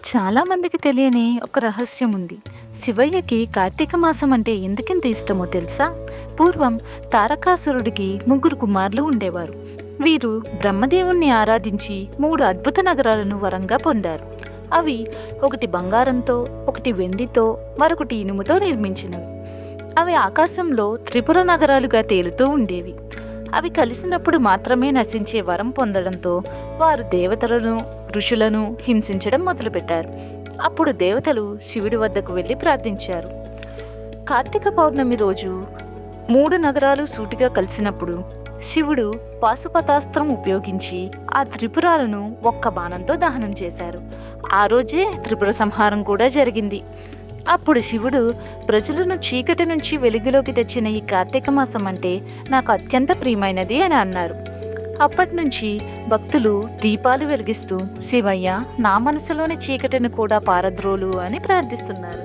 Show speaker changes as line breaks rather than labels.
చాలామందికి తెలియని ఒక రహస్యం ఉంది. శివయ్యకి కార్తీక మాసం అంటే ఎందుకింత ఇష్టమో తెలుసా? పూర్వం తారకాసురుడికి ముగ్గురు కుమారులు ఉండేవారు. వీరు బ్రహ్మదేవుణ్ణి ఆరాధించి 3 అద్భుత నగరాలను వరంగా పొందారు. అవి ఒకటి బంగారంతో, ఒకటి వెండితో, మరొకటి ఇనుముతో నిర్మించినవి. అవి ఆకాశంలో త్రిపుర నగరాలుగా తేలుతూ ఉండేవి. అవి కలిసినప్పుడు మాత్రమే నశించే వరం పొందడంతో వారు దేవతలను, ఋషులను హింసించడం మొదలుపెట్టారు. అప్పుడు దేవతలు శివుడి వద్దకు వెళ్ళి ప్రార్థించారు. కార్తీక పౌర్ణమి రోజు 3 నగరాలు సూటిగా కలిసినప్పుడు శివుడు పాశుపతాస్త్రం ఉపయోగించి ఆ త్రిపురాలను ఒక్క బాణంతో దహనం చేశారు. ఆ రోజే త్రిపుర సంహారం కూడా జరిగింది. అప్పుడు శివుడు ప్రజలను చీకటి నుంచి వెలుగులోకి తెచ్చిన ఈ కార్తీక మాసం అంటే నాకు అత్యంత ప్రియమైనది అని అన్నారు. అప్పటి నుంచి భక్తులు దీపాలు వెలిగిస్తూ శివయ్య, నా మనసులోని చీకటిని కూడా పారద్రోలు అని ప్రార్థిస్తున్నారు.